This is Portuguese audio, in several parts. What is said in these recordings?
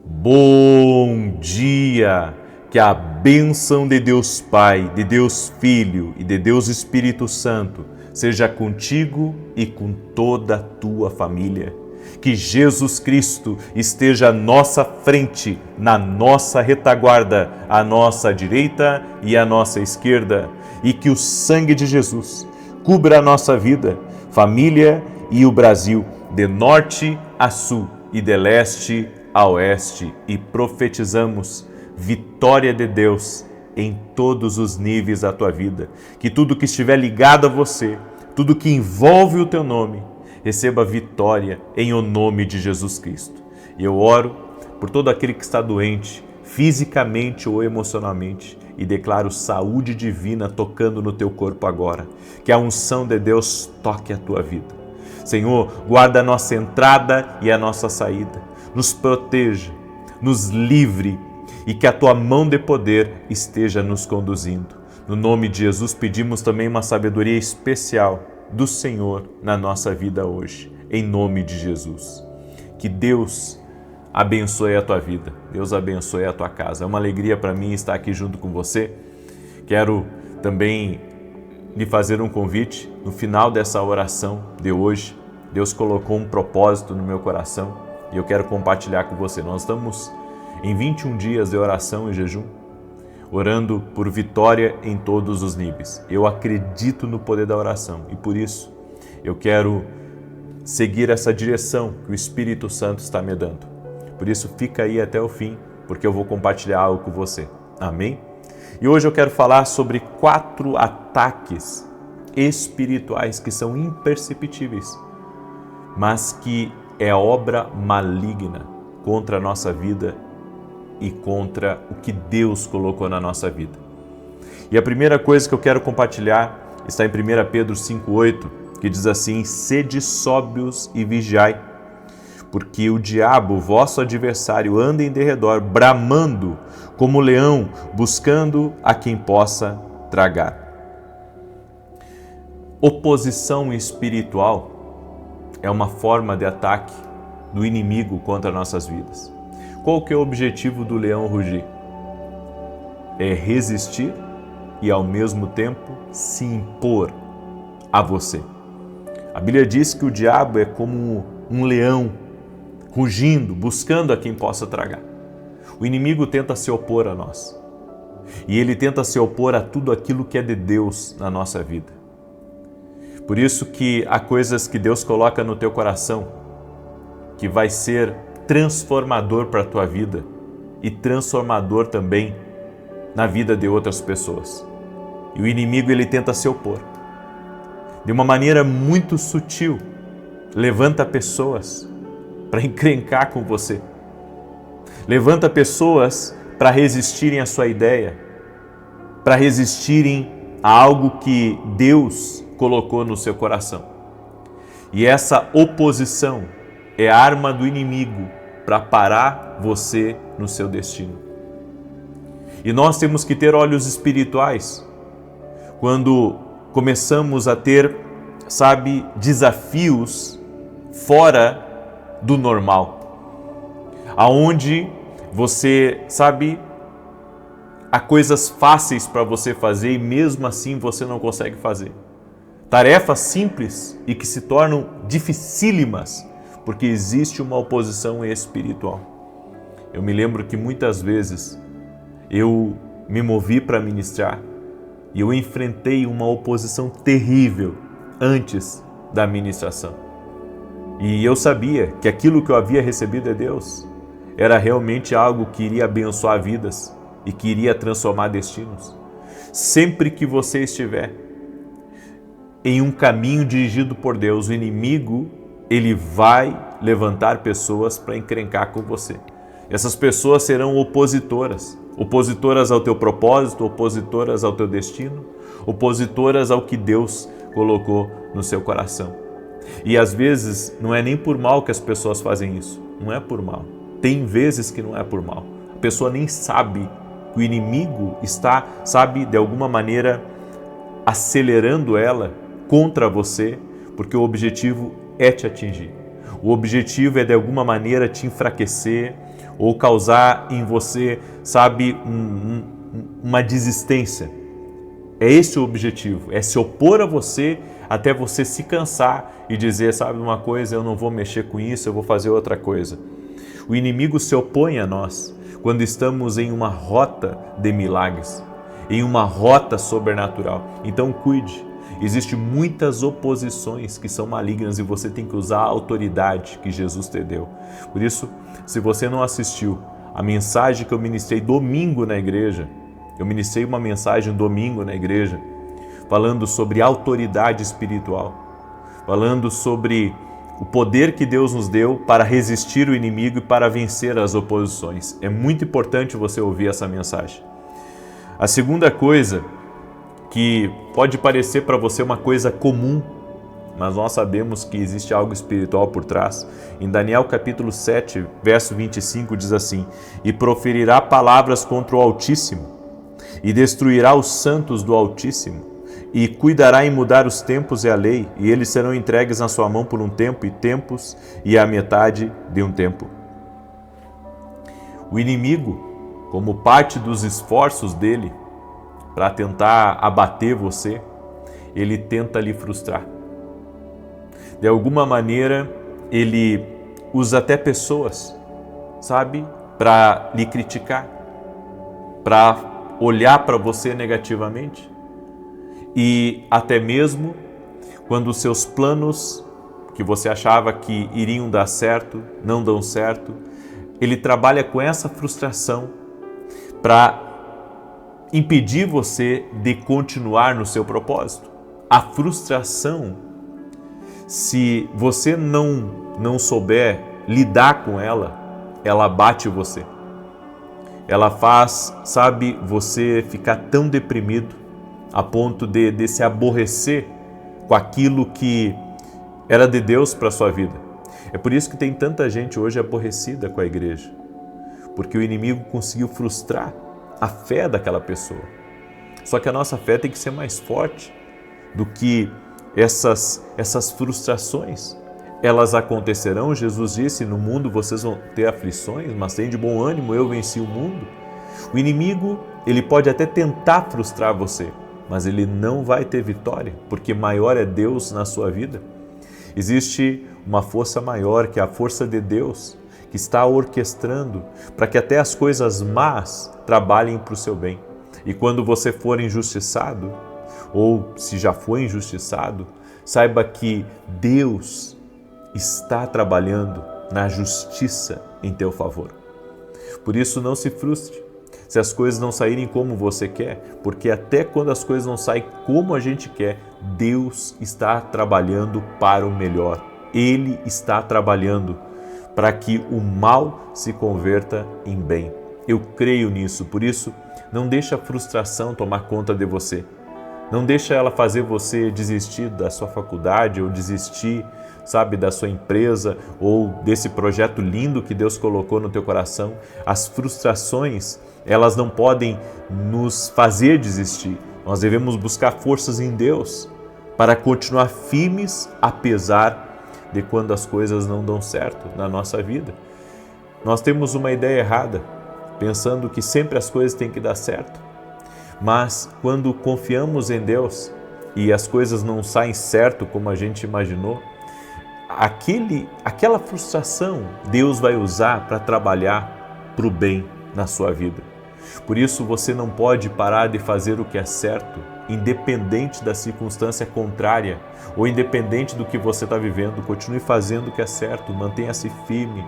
Bom dia! Que a bênção de Deus Pai, de Deus Filho e de Deus Espírito Santo seja contigo e com toda a tua família. Que Jesus Cristo esteja à nossa frente, na nossa retaguarda, à nossa direita e à nossa esquerda, e que o sangue de Jesus cubra a nossa vida, família e o Brasil, de norte a sul e de leste a oeste, e profetizamos vitória de Deus em todos os níveis da tua vida. Que tudo que estiver ligado a você, tudo que envolve o teu nome, receba vitória em o nome de Jesus Cristo. E eu oro por todo aquele que está doente, fisicamente ou emocionalmente, e declaro saúde divina tocando no teu corpo agora. Que a unção de Deus toque a tua vida. Senhor, guarda a nossa entrada e a nossa saída. Nos proteja, nos livre e que a tua mão de poder esteja nos conduzindo. No nome de Jesus pedimos também uma sabedoria especial do Senhor na nossa vida hoje, em nome de Jesus. Que Deus abençoe a tua vida, Deus abençoe a tua casa. É uma alegria para mim estar aqui junto com você. Quero também lhe fazer um convite. No final dessa oração de hoje, Deus colocou um propósito no meu coração e eu quero compartilhar com você. Nós estamos em 21 dias de oração e jejum, orando por vitória em todos os níveis. Eu acredito no poder da oração e por isso eu quero seguir essa direção que o Espírito Santo está me dando. Por isso fica aí até o fim, porque eu vou compartilhar algo com você. Amém? E hoje eu quero falar sobre 4 ataques espirituais que são imperceptíveis, mas que é obra maligna contra a nossa vida e contra o que Deus colocou na nossa vida. E a primeira coisa que eu quero compartilhar está em 1 Pedro 5,8, que diz assim: sede sóbrios e vigiai, porque o diabo, vosso adversário, anda em derredor, bramando como leão, buscando a quem possa tragar. Oposição espiritual é uma forma de ataque do inimigo contra nossas vidas. Qual que é o objetivo do leão rugir? É resistir e ao mesmo tempo se impor a você. A Bíblia diz que o diabo é como um leão rugindo, buscando a quem possa tragar. O inimigo tenta se opor a nós. E ele tenta se opor a tudo aquilo que é de Deus na nossa vida. Por isso que há coisas que Deus coloca no teu coração que vai ser transformador para a tua vida e transformador também na vida de outras pessoas. E o inimigo ele tenta se opor. De uma maneira muito sutil, levanta pessoas para encrencar com você. Levanta pessoas para resistirem à sua ideia, para resistirem a algo que Deus colocou no seu coração. E essa oposição é a arma do inimigo para parar você no seu destino. E nós temos que ter olhos espirituais quando começamos a ter, desafios fora do normal. Aonde você, há coisas fáceis para você fazer e mesmo assim você não consegue fazer. Tarefas simples e que se tornam dificílimas porque existe uma oposição espiritual. Eu me lembro que muitas vezes eu me movi para ministrar e eu enfrentei uma oposição terrível antes da ministração. E eu sabia que aquilo que eu havia recebido de Deus era realmente algo que iria abençoar vidas e que iria transformar destinos. Sempre que você estiver em um caminho dirigido por Deus, o inimigo, ele vai levantar pessoas para encrencar com você. Essas pessoas serão opositoras ao teu propósito, opositoras ao teu destino, opositoras ao que Deus colocou no seu coração. E às vezes não é nem por mal que as pessoas fazem isso, não é por mal. Tem vezes que não é por mal. A pessoa nem sabe que o inimigo está, de alguma maneira acelerando ela contra você, porque o objetivo é te atingir. O objetivo é de alguma maneira te enfraquecer, ou causar em você, sabe, uma desistência. É esse o objetivo, é se opor a você até você se cansar e dizer, sabe uma coisa, eu não vou mexer com isso, eu vou fazer outra coisa. O inimigo se opõe a nós quando estamos em uma rota de milagres, em uma rota sobrenatural. Então cuide, existem muitas oposições que são malignas e você tem que usar a autoridade que Jesus te deu. Por isso, se você não assistiu a mensagem que eu ministrei domingo na igreja, eu ministrei uma mensagem domingo na igreja, falando sobre autoridade espiritual, falando sobre o poder que Deus nos deu para resistir o inimigo e para vencer as oposições. É muito importante você ouvir essa mensagem. A segunda coisa, que pode parecer para você uma coisa comum, mas nós sabemos que existe algo espiritual por trás. Em Daniel capítulo 7, verso 25 diz assim: "E proferirá palavras contra o Altíssimo, e destruirá os santos do Altíssimo, e cuidará em mudar os tempos e a lei, e eles serão entregues na sua mão por um tempo e tempos, e a metade de um tempo." O inimigo, como parte dos esforços dele para tentar abater você, ele tenta lhe frustrar. De alguma maneira, ele usa até pessoas, sabe, para lhe criticar, para olhar para você negativamente. E até mesmo quando os seus planos, que você achava que iriam dar certo, não dão certo, ele trabalha com essa frustração para impedir você de continuar no seu propósito. A frustração, se você não souber lidar com ela, ela abate você. Ela faz, sabe, você ficar tão deprimido a ponto de se aborrecer com aquilo que era de Deus para a sua vida. É por isso que tem tanta gente hoje aborrecida com a igreja, porque o inimigo conseguiu frustrar a fé daquela pessoa. Só que a nossa fé tem que ser mais forte do que essas frustrações. Elas acontecerão, Jesus disse, no mundo vocês vão ter aflições, mas tem de bom ânimo, eu venci o mundo. O inimigo, ele pode até tentar frustrar você, mas ele não vai ter vitória, porque maior é Deus na sua vida. Existe uma força maior, que é a força de Deus, que está orquestrando para que até as coisas más trabalhem para o seu bem. E quando você for injustiçado, ou se já foi injustiçado, saiba que Deus está trabalhando na justiça em teu favor. Por isso, não se frustre se as coisas não saírem como você quer, porque até quando as coisas não saem como a gente quer, Deus está trabalhando para o melhor. Ele está trabalhando para que o mal se converta em bem. Eu creio nisso, por isso, não deixa a frustração tomar conta de você. Não deixa ela fazer você desistir da sua faculdade ou desistir, sabe, da sua empresa ou desse projeto lindo que Deus colocou no teu coração. As frustrações, elas não podem nos fazer desistir. Nós devemos buscar forças em Deus para continuar firmes apesar de quando as coisas não dão certo na nossa vida. Nós temos uma ideia errada, pensando que sempre as coisas têm que dar certo. Mas quando confiamos em Deus e as coisas não saem certo como a gente imaginou, aquela frustração Deus vai usar para trabalhar para o bem na sua vida. Por isso você não pode parar de fazer o que é certo, independente da circunstância contrária ou independente do que você está vivendo. Continue fazendo o que é certo, mantenha-se firme.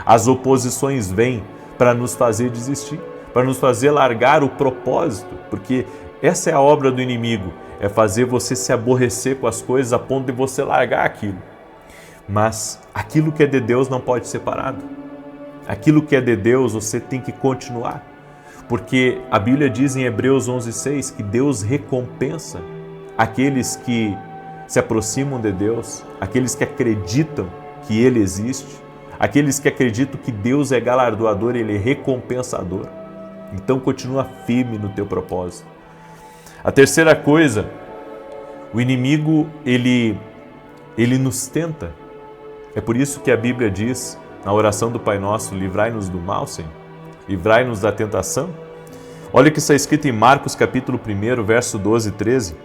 As oposições vêm para nos fazer desistir, para nos fazer largar o propósito, porque essa é a obra do inimigo, é fazer você se aborrecer com as coisas a ponto de você largar aquilo. Mas aquilo que é de Deus não pode ser parado. Aquilo que é de Deus você tem que continuar, porque a Bíblia diz em Hebreus 11:6 que Deus recompensa aqueles que se aproximam de Deus, aqueles que acreditam que Ele existe, aqueles que acreditam que Deus é galardoador, Ele é recompensador. Então continua firme no teu propósito. A terceira coisa, o inimigo, ele nos tenta. É por isso que a Bíblia diz na oração do Pai Nosso, livrai-nos do mal, Senhor, livrai-nos da tentação. Olha o que está escrito em Marcos capítulo 1, verso 12 e 13.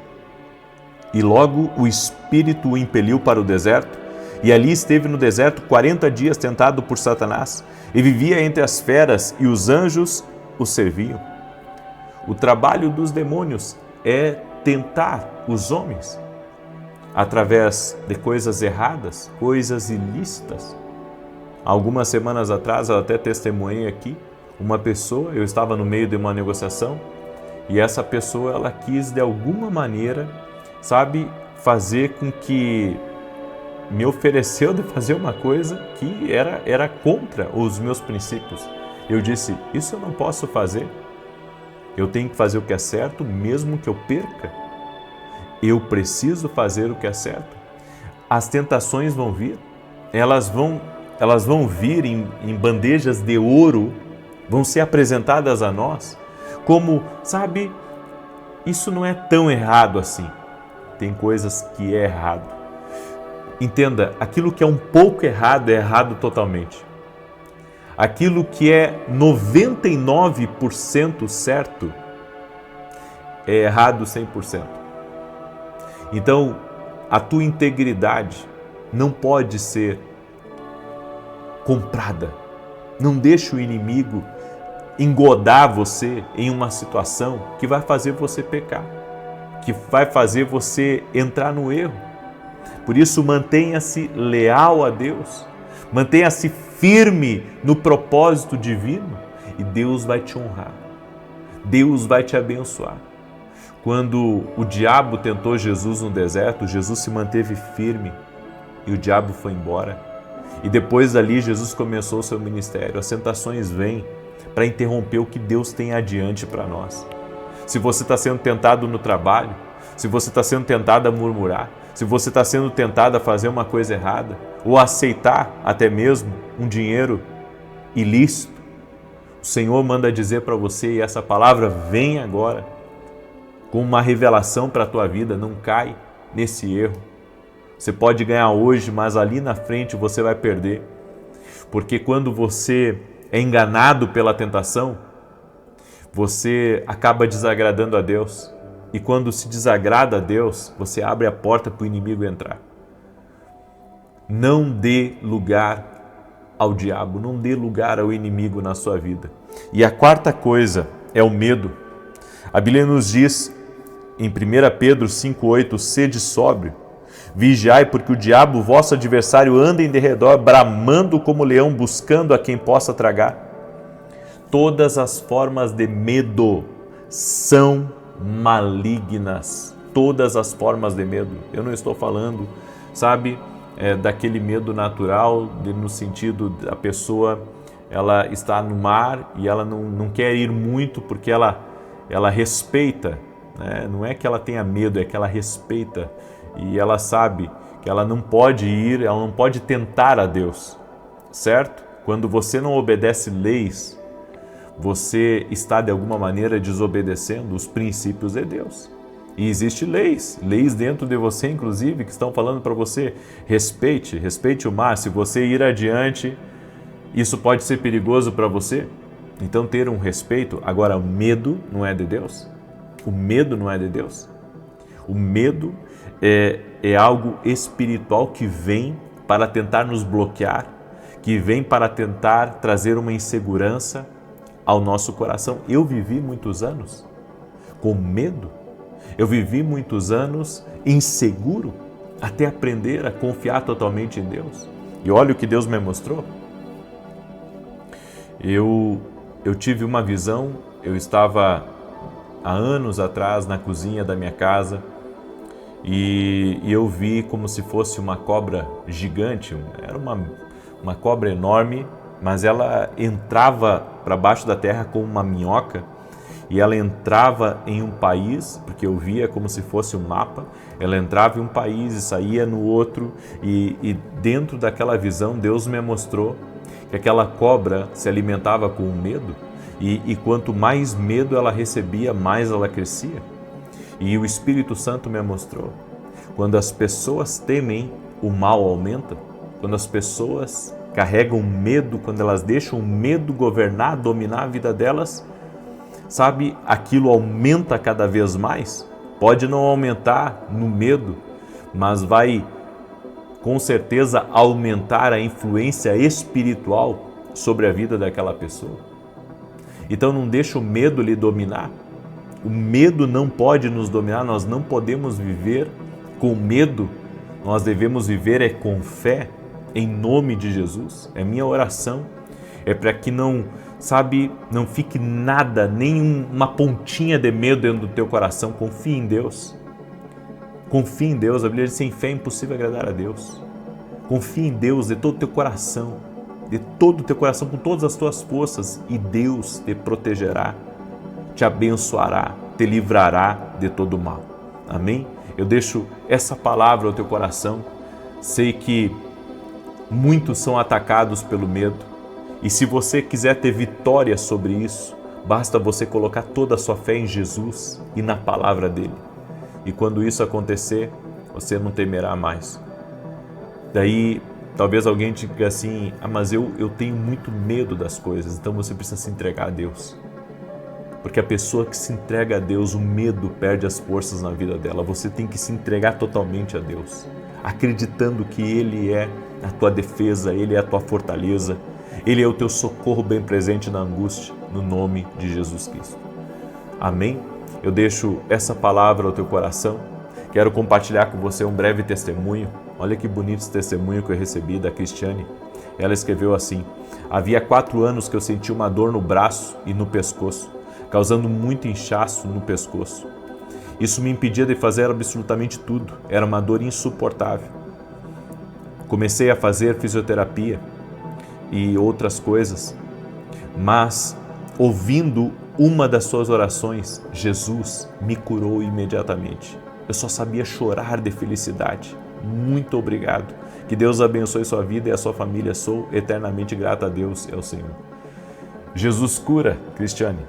E logo o Espírito o impeliu para o deserto, e ali esteve no deserto 40 dias tentado por Satanás, e vivia entre as feras, e os anjos o serviam. O trabalho dos demônios é tentar os homens através de coisas erradas, coisas ilícitas. Algumas semanas atrás, eu até testemunhei aqui, uma pessoa, eu estava no meio de uma negociação, e essa pessoa, ela quis de alguma maneira, fazer com que me ofereceu de fazer uma coisa que era contra os meus princípios. Eu disse, isso eu não posso fazer. Eu tenho que fazer o que é certo, mesmo que eu perca. Eu preciso fazer o que é certo. As tentações vão vir, elas vão vir em bandejas de ouro, vão ser apresentadas a nós, como, isso não é tão errado assim. Tem coisas que é errado. Entenda, aquilo que é um pouco errado é errado totalmente. Aquilo que é 99% certo é errado 100%. Então, a tua integridade não pode ser comprada. Não deixe o inimigo engodar você em uma situação que vai fazer você pecar, que vai fazer você entrar no erro. Por isso, mantenha-se leal a Deus, mantenha-se firme no propósito divino e Deus vai te honrar, Deus vai te abençoar. Quando o diabo tentou Jesus no deserto, Jesus se manteve firme e o diabo foi embora. E depois dali, Jesus começou o seu ministério. As tentações vêm para interromper o que Deus tem adiante para nós. Se você está sendo tentado no trabalho, se você está sendo tentado a murmurar, se você está sendo tentado a fazer uma coisa errada, ou a aceitar até mesmo um dinheiro ilícito, o Senhor manda dizer para você, e essa palavra vem agora, com uma revelação para a tua vida, não cai nesse erro. Você pode ganhar hoje, mas ali na frente você vai perder. Porque quando você é enganado pela tentação, você acaba desagradando a Deus. E quando se desagrada a Deus, você abre a porta para o inimigo entrar. Não dê lugar ao diabo, não dê lugar ao inimigo na sua vida. E a quarta coisa é o medo. A Bíblia nos diz em 1 Pedro 5,8, sede sóbrio, vigiai, porque o diabo, vosso adversário, anda em derredor, bramando como leão, buscando a quem possa tragar. Todas as formas de medo são malignas. Todas as formas de medo. Eu não estou falando, daquele medo natural, no sentido da pessoa, ela está no mar e ela não quer ir muito porque ela respeita, né? Não é que ela tenha medo, é que ela respeita e ela sabe que ela não pode ir, ela não pode tentar a Deus, certo? Quando você não obedece leis, você está de alguma maneira desobedecendo os princípios de Deus. E existem leis dentro de você, inclusive, que estão falando para você, respeite o mar. Se você ir adiante, isso pode ser perigoso para você. Então, ter um respeito. Agora, o medo não é de Deus? O medo não é de Deus? O medo é algo espiritual que vem para tentar nos bloquear, que vem para tentar trazer uma insegurança ao nosso coração. Eu vivi muitos anos com medo. Eu vivi muitos anos inseguro até aprender a confiar totalmente em Deus. E olha o que Deus me mostrou. Eu tive uma visão, eu estava há anos atrás na cozinha da minha casa e eu vi como se fosse uma cobra gigante, era uma cobra enorme, mas ela entrava para baixo da terra como uma minhoca e ela entrava em um país, porque eu via como se fosse um mapa, ela entrava em um país e saía no outro e dentro daquela visão Deus me mostrou que aquela cobra se alimentava com medo e quanto mais medo ela recebia, mais ela crescia. E o Espírito Santo me mostrou, quando as pessoas temem, o mal aumenta. Quando as pessoas carregam medo, quando elas deixam o medo governar, dominar a vida delas, sabe, aquilo aumenta cada vez mais. Pode não aumentar no medo, mas vai com certeza aumentar a influência espiritual sobre a vida daquela pessoa. Então não deixa o medo lhe dominar. O medo não pode nos dominar, nós não podemos viver com medo, nós devemos viver com fé, em nome de Jesus. É minha oração, é para que não fique nada, nem uma pontinha de medo dentro do teu coração. Confie em Deus. Confie em Deus. A Bíblia diz: sem fé é impossível agradar a Deus. Confie em Deus de todo o teu coração, com todas as tuas forças, e Deus te protegerá, te abençoará, te livrará de todo o mal. Amém? Eu deixo essa palavra ao teu coração. Sei que muitos são atacados pelo medo, e se você quiser ter vitória sobre isso, basta você colocar toda a sua fé em Jesus e na palavra dele. E quando isso acontecer, você não temerá mais. Daí, talvez alguém diga assim: mas eu tenho muito medo das coisas. Então você precisa se entregar a Deus. Porque a pessoa que se entrega a Deus, o medo perde as forças na vida dela. Você tem que se entregar totalmente a Deus, acreditando que Ele é a tua defesa, Ele é a tua fortaleza, Ele é o teu socorro bem presente na angústia, no nome de Jesus Cristo. Amém? Eu deixo essa palavra ao teu coração. Quero compartilhar com você um breve testemunho. Olha que bonito esse testemunho que eu recebi da Cristiane. Ela escreveu assim: havia 4 anos que eu senti uma dor no braço e no pescoço, causando muito inchaço no pescoço. Isso me impedia de fazer absolutamente tudo. Era uma dor insuportável. Comecei a fazer fisioterapia e outras coisas, mas ouvindo uma das suas orações, Jesus me curou imediatamente. Eu só sabia chorar de felicidade. Muito obrigado. Que Deus abençoe sua vida e a sua família. Sou eternamente grato a Deus e ao Senhor. Jesus cura, Cristiane.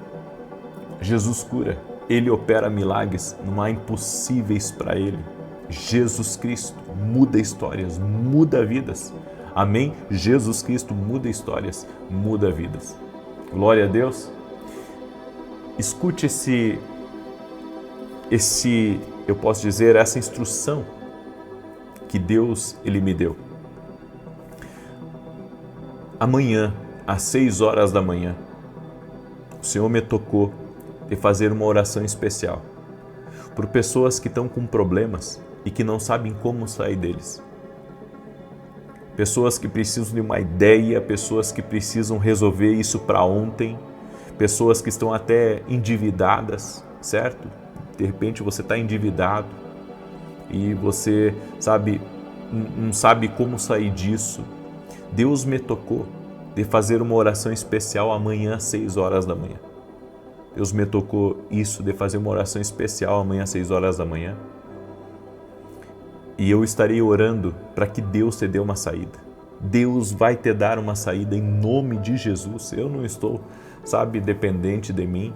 Jesus cura. Ele opera milagres, não há impossíveis para Ele. Jesus Cristo muda histórias, muda vidas. Amém? Jesus Cristo muda histórias, muda vidas. Glória a Deus. Escute eu posso dizer, essa instrução que Deus Ele me deu. Amanhã, às 6 horas da manhã, o Senhor me tocou de fazer uma oração especial por pessoas que estão com problemas e que não sabem como sair deles. Pessoas que precisam de uma ideia, pessoas que precisam resolver isso para ontem, pessoas que estão até endividadas, certo? De repente você está endividado e você não sabe como sair disso. Deus me tocou de fazer uma oração especial amanhã às 6 horas da manhã. Deus me tocou isso, de fazer uma oração especial amanhã às 6 horas da manhã. E eu estarei orando para que Deus te dê uma saída. Deus vai te dar uma saída em nome de Jesus. Eu não estou, dependente de mim.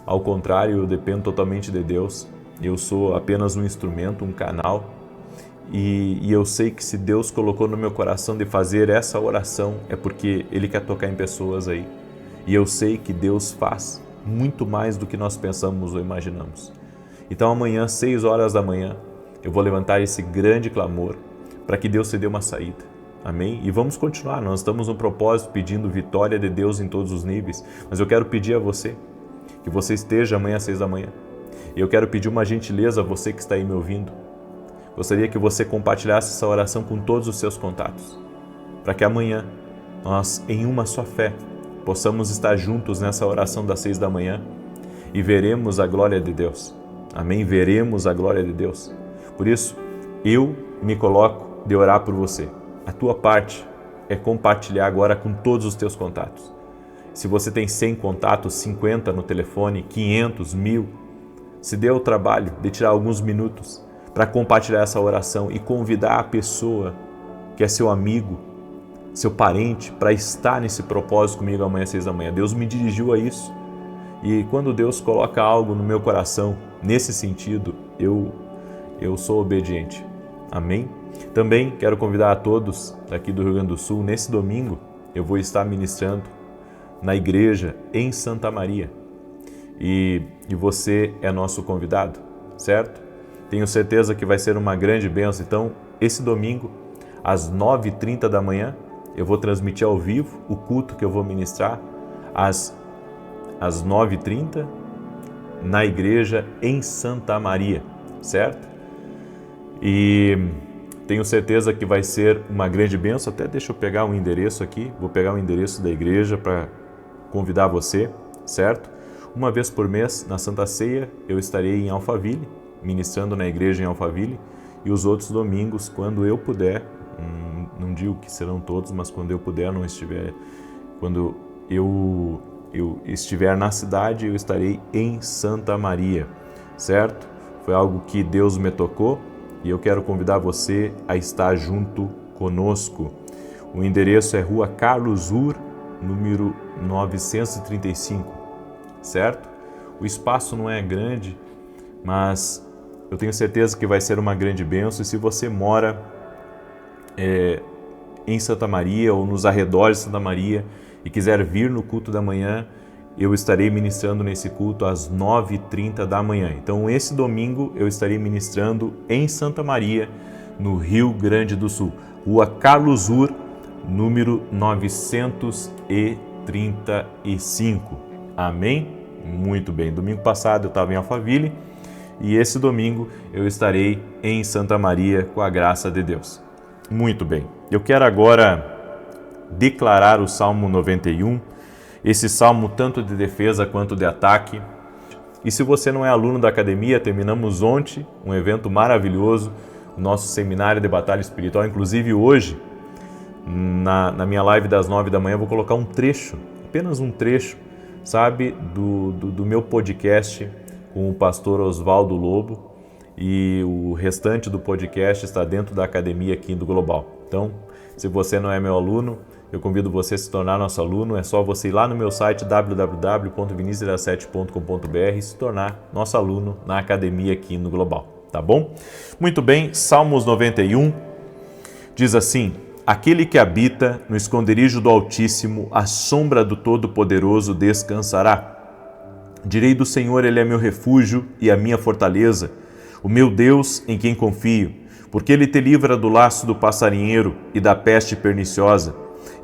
Ao contrário, eu dependo totalmente de Deus. Eu sou apenas um instrumento, um canal. E eu sei que se Deus colocou no meu coração de fazer essa oração, é porque Ele quer tocar em pessoas aí. E eu sei que Deus faz muito mais do que nós pensamos ou imaginamos. Então amanhã, às 6 horas da manhã, eu vou levantar esse grande clamor para que Deus te dê uma saída. Amém? E vamos continuar, nós estamos no propósito pedindo vitória de Deus em todos os níveis, mas eu quero pedir a você, que você esteja amanhã às 6 da manhã. E eu quero pedir uma gentileza a você que está aí me ouvindo. Gostaria que você compartilhasse essa oração com todos os seus contatos, para que amanhã nós, em uma só fé, possamos estar juntos nessa oração das 6 da manhã e veremos a glória de Deus. Amém? Veremos a glória de Deus. Por isso, eu me coloco de orar por você. A tua parte é compartilhar agora com todos os teus contatos. Se você tem 100 contatos, 50 no telefone, 500, 1000, se dê o trabalho de tirar alguns minutos para compartilhar essa oração e convidar a pessoa que é seu amigo, seu parente, para estar nesse propósito comigo amanhã às 6 da manhã. Deus me dirigiu a isso. E quando Deus coloca algo no meu coração, nesse sentido, eu sou obediente. Amém? Também quero convidar a todos daqui do Rio Grande do Sul, nesse domingo eu vou estar ministrando na igreja em Santa Maria e você é nosso convidado, certo? Tenho certeza que vai ser uma grande bênção. Então, esse domingo, às 9h30 da manhã, eu vou transmitir ao vivo o culto que eu vou ministrar às 9h30 na igreja em Santa Maria, certo? E tenho certeza que vai ser uma grande bênção. Até deixa eu pegar um endereço aqui, vou pegar o endereço da igreja para convidar você, certo? Uma vez por mês, na Santa Ceia, eu estarei em Alphaville, ministrando na igreja em Alphaville, e os outros domingos, quando eu puder, não digo que serão todos, mas quando eu puder, quando eu estiver na cidade, eu estarei em Santa Maria, certo? Foi algo que Deus me tocou e eu quero convidar você a estar junto conosco. O endereço é Rua Carlos Ur, número 935, certo? O espaço não é grande, mas eu tenho certeza que vai ser uma grande bênção. E se você mora em Santa Maria ou nos arredores de Santa Maria e quiser vir no culto da manhã, eu estarei ministrando nesse culto às 9h30 da manhã. Então, esse domingo eu estarei ministrando em Santa Maria, no Rio Grande do Sul. Rua Carlos Ur, número 935. Amém? Muito bem. Domingo passado eu estava em Alphaville e esse domingo eu estarei em Santa Maria com a graça de Deus. Muito bem. Eu quero agora declarar o Salmo 91, esse salmo tanto de defesa quanto de ataque. E se você não é aluno da academia, terminamos ontem um evento maravilhoso, o nosso seminário de batalha espiritual. Inclusive hoje, na minha live das 9 da manhã, eu vou colocar um trecho, apenas um trecho, sabe, do meu podcast com o pastor Oswaldo Lobo, e o restante do podcast está dentro da academia aqui do Global. Então, se você não é meu aluno, eu convido você a se tornar nosso aluno. É só você ir lá no meu site www.vinicius17.com.br e se tornar nosso aluno na academia aqui no Global, tá bom? Muito bem, Salmos 91 diz assim: aquele que habita no esconderijo do Altíssimo, à sombra do Todo-Poderoso descansará. Direi do Senhor, Ele é meu refúgio e a minha fortaleza, o meu Deus em quem confio, porque Ele te livra do laço do passarinheiro e da peste perniciosa.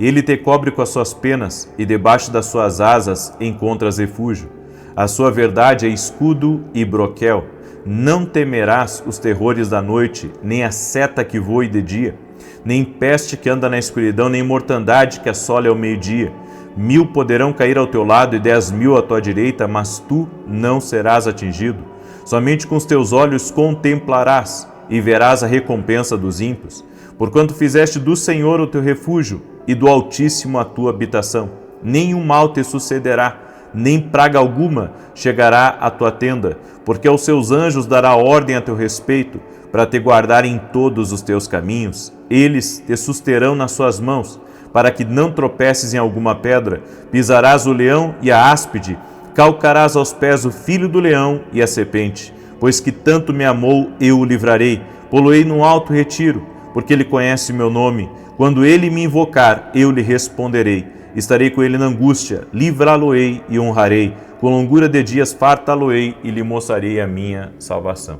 Ele te cobre com as suas penas e debaixo das suas asas encontras refúgio. A sua verdade é escudo e broquel. Não temerás os terrores da noite, nem a seta que voe de dia, nem peste que anda na escuridão, nem mortandade que assola ao meio-dia. 1000 poderão cair ao teu lado e 10.000 à tua direita, mas tu não serás atingido. Somente com os teus olhos contemplarás e verás a recompensa dos ímpios. Porquanto fizeste do Senhor o teu refúgio e do Altíssimo a tua habitação. Nenhum mal te sucederá, nem praga alguma chegará à tua tenda, porque aos seus anjos dará ordem a teu respeito, para te guardar em todos os teus caminhos. Eles te susterão nas suas mãos, para que não tropeces em alguma pedra. Pisarás o leão e a áspide, calcarás aos pés o filho do leão e a serpente. Pois que tanto me amou, eu o livrarei, pô-lo-ei num alto retiro, porque ele conhece o meu nome. Quando ele me invocar, eu lhe responderei. Estarei com ele na angústia, livrá-lo-ei e honrarei. Com longura de dias fartá-lo-ei e lhe mostrarei a minha salvação.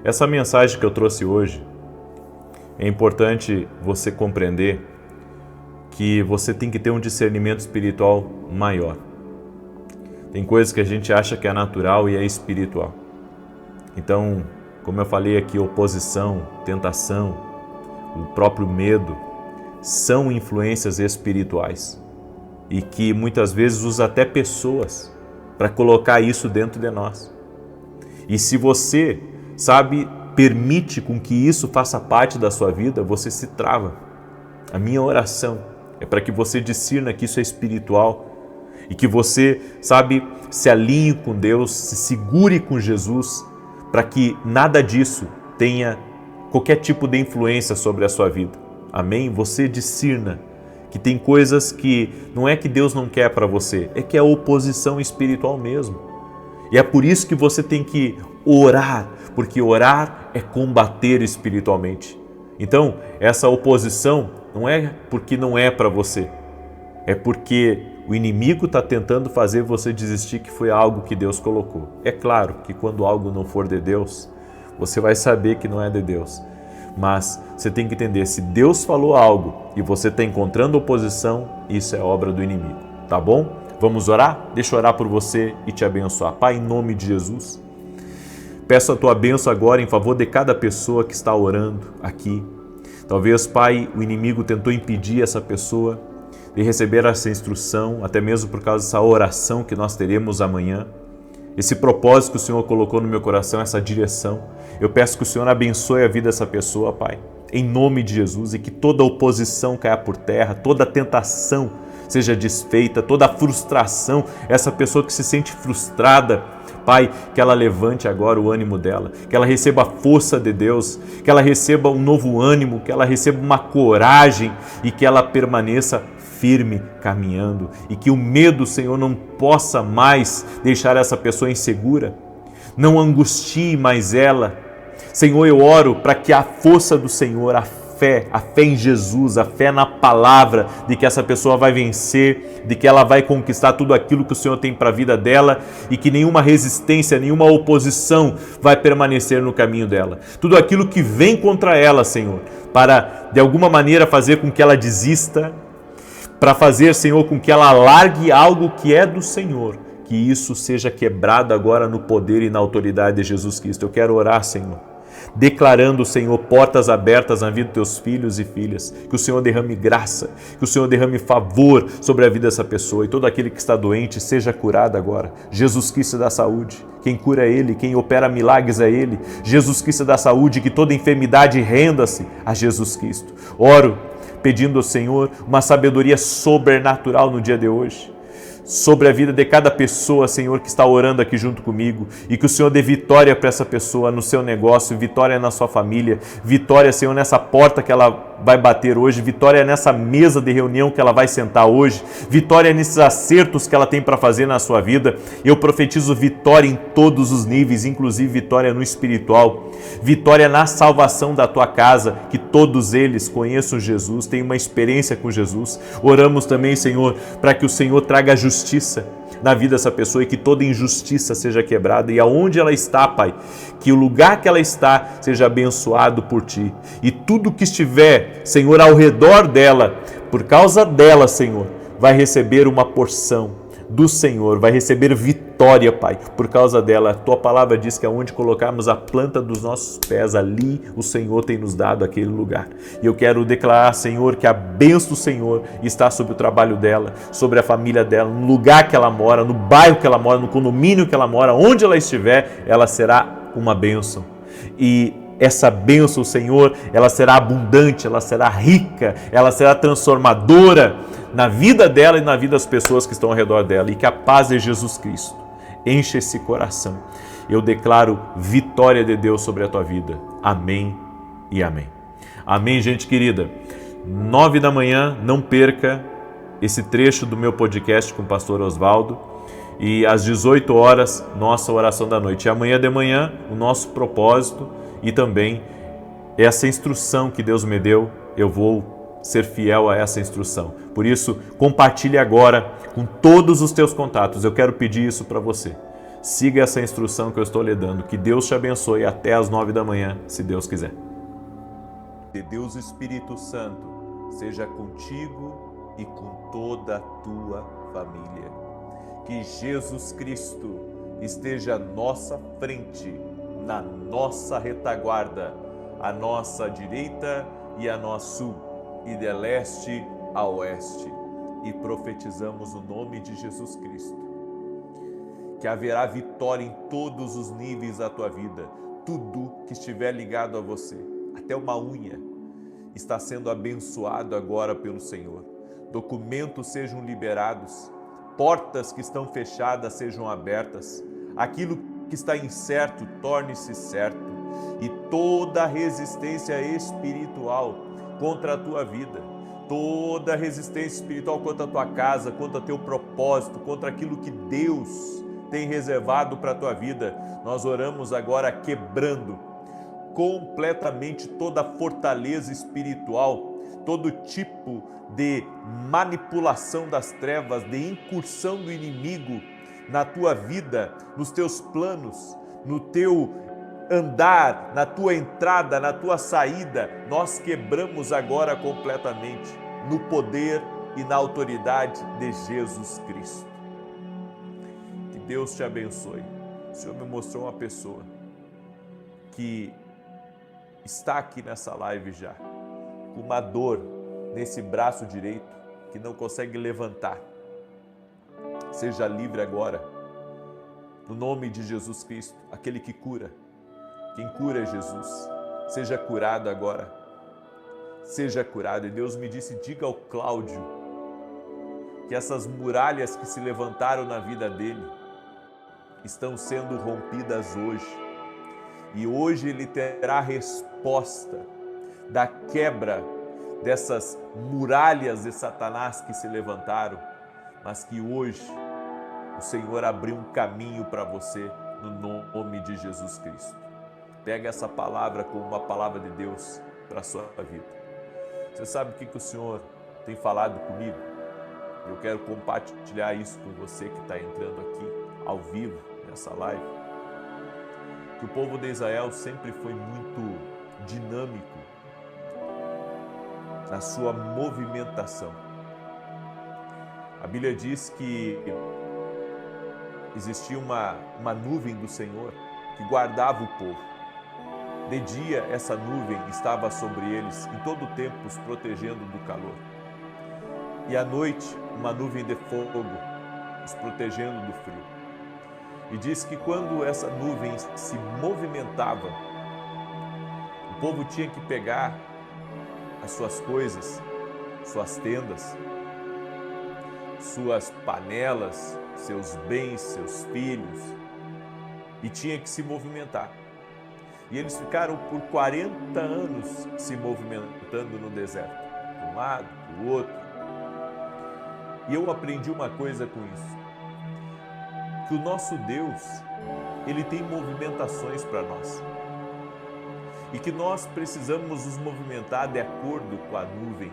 Essa mensagem que eu trouxe hoje, é importante você compreender que você tem que ter um discernimento espiritual maior. Tem coisas que a gente acha que é natural e é espiritual. Então, como eu falei aqui, oposição, tentação, o próprio medo, são influências espirituais e que muitas vezes usa até pessoas para colocar isso dentro de nós. E se você, permite com que isso faça parte da sua vida, você se trava. A minha oração é para que você discirna que isso é espiritual e que você, se alinhe com Deus, se segure com Jesus, para que nada disso tenha qualquer tipo de influência sobre a sua vida. Amém? Você discirna que tem coisas que não é que Deus não quer para você, é que é oposição espiritual mesmo. E é por isso que você tem que orar, porque orar é combater espiritualmente. Então, essa oposição não é porque não é para você, é porque o inimigo está tentando fazer você desistir que foi algo que Deus colocou. É claro que quando algo não for de Deus, você vai saber que não é de Deus. Mas você tem que entender, se Deus falou algo e você está encontrando oposição, isso é obra do inimigo, tá bom? Vamos orar? Deixa eu orar por você e te abençoar. Pai, em nome de Jesus, peço a tua bênção agora em favor de cada pessoa que está orando aqui. Talvez, Pai, o inimigo tentou impedir essa pessoa de receber essa instrução, até mesmo por causa dessa oração que nós teremos amanhã. Esse propósito que o Senhor colocou no meu coração, essa direção, eu peço que o Senhor abençoe a vida dessa pessoa, Pai, em nome de Jesus, e que toda oposição caia por terra, toda tentação seja desfeita, toda frustração, essa pessoa que se sente frustrada, Pai, que ela levante agora o ânimo dela, que ela receba a força de Deus, que ela receba um novo ânimo, que ela receba uma coragem e que ela permaneça firme caminhando e que o medo, Senhor, não possa mais deixar essa pessoa insegura, não angustie mais ela. Senhor, eu oro para que a força do Senhor, a fé em Jesus, a fé na palavra, de que essa pessoa vai vencer, de que ela vai conquistar tudo aquilo que o Senhor tem para a vida dela e que nenhuma resistência, nenhuma oposição vai permanecer no caminho dela. Tudo aquilo que vem contra ela, Senhor, para de alguma maneira fazer com que ela desista, para fazer, Senhor, com que ela largue algo que é do Senhor, que isso seja quebrado agora no poder e na autoridade de Jesus Cristo. Eu quero orar, Senhor, declarando, Senhor, portas abertas na vida dos teus filhos e filhas, que o Senhor derrame graça, que o Senhor derrame favor sobre a vida dessa pessoa e todo aquele que está doente seja curado agora. Jesus Cristo dá saúde, quem cura é Ele, quem opera milagres é Ele. Jesus Cristo dá saúde, que toda enfermidade renda-se a Jesus Cristo. Oro pedindo ao Senhor uma sabedoria sobrenatural no dia de hoje, sobre a vida de cada pessoa, Senhor, que está orando aqui junto comigo, e que o Senhor dê vitória para essa pessoa no seu negócio, vitória na sua família, vitória, Senhor, nessa porta que ela vai bater hoje, vitória nessa mesa de reunião que ela vai sentar hoje, vitória nesses acertos que ela tem para fazer na sua vida. Eu profetizo vitória em todos os níveis, inclusive vitória no espiritual, vitória na salvação da tua casa, que todos eles conheçam Jesus, tenham uma experiência com Jesus. Oramos também, Senhor, para que o Senhor traga justiça na vida dessa pessoa e que toda injustiça seja quebrada, e aonde ela está, Pai, que o lugar que ela está seja abençoado por Ti, e tudo que estiver, Senhor, ao redor dela, por causa dela, Senhor, vai receber uma porção do Senhor, vai receber vitória, Pai, por causa dela. A Tua palavra diz que aonde colocarmos a planta dos nossos pés, ali o Senhor tem nos dado aquele lugar. E eu quero declarar, Senhor, que a bênção do Senhor está sobre o trabalho dela, sobre a família dela, no lugar que ela mora, no bairro que ela mora, no condomínio que ela mora, onde ela estiver, ela será uma bênção. E essa bênção, Senhor, ela será abundante, ela será rica, ela será transformadora na vida dela e na vida das pessoas que estão ao redor dela. E que a paz de Jesus Cristo enche esse coração. Eu declaro vitória de Deus sobre a tua vida. Amém e amém. Amém, gente querida. 9 da manhã, não perca esse trecho do meu podcast com o pastor Oswaldo. E às 18 horas, nossa oração da noite. E amanhã de manhã, o nosso propósito e também essa instrução que Deus me deu, eu vou ser fiel a essa instrução. Por isso, compartilhe agora com todos os teus contatos. Eu quero pedir isso para você. Siga essa instrução que eu estou lhe dando. Que Deus te abençoe até às 9 da manhã, se Deus quiser. Que Deus Espírito Santo seja contigo e com toda a tua família. Que Jesus Cristo esteja à nossa frente, na nossa retaguarda, à nossa direita e a nosso sul, e de leste a oeste. E profetizamos o nome de Jesus Cristo, que haverá vitória em todos os níveis da tua vida. Tudo que estiver ligado a você, até uma unha, está sendo abençoado agora pelo Senhor. Documentos sejam liberados, portas que estão fechadas sejam abertas, aquilo que está incerto torne-se certo, e toda resistência espiritual contra a tua vida, toda resistência espiritual contra a tua casa, contra teu propósito, contra aquilo que Deus tem reservado para a tua vida, nós oramos agora quebrando completamente toda a fortaleza espiritual, todo tipo de manipulação das trevas, de incursão do inimigo na tua vida, nos teus planos, no teu andar, na tua entrada, na tua saída, nós quebramos agora completamente no poder e na autoridade de Jesus Cristo. Que Deus te abençoe. O Senhor me mostrou uma pessoa que está aqui nessa live já, com uma dor nesse braço direito que não consegue levantar. Seja livre agora, no nome de Jesus Cristo, aquele que cura. Quem cura é Jesus. Seja curado agora. Seja curado. E Deus me disse, diga ao Cláudio que essas muralhas que se levantaram na vida dele estão sendo rompidas hoje. E hoje ele terá a resposta da quebra dessas muralhas de Satanás que se levantaram, mas que hoje o Senhor abriu um caminho para você no nome de Jesus Cristo. Pega essa palavra como uma palavra de Deus para a sua vida. Você sabe o que o Senhor tem falado comigo? Eu quero compartilhar isso com você que está entrando aqui ao vivo nessa live. Que o povo de Israel sempre foi muito dinâmico na sua movimentação. A Bíblia diz que existia uma nuvem do Senhor que guardava o povo. De dia, essa nuvem estava sobre eles, em todo o tempo os protegendo do calor. E à noite, uma nuvem de fogo os protegendo do frio. E diz que quando essa nuvem se movimentava, o povo tinha que pegar as suas coisas, suas tendas, suas panelas, seus bens, seus filhos, e tinha que se movimentar. E eles ficaram por 40 anos se movimentando no deserto, de um lado, do outro. E eu aprendi uma coisa com isso, que o nosso Deus, Ele tem movimentações para nós. E que nós precisamos nos movimentar de acordo com a nuvem,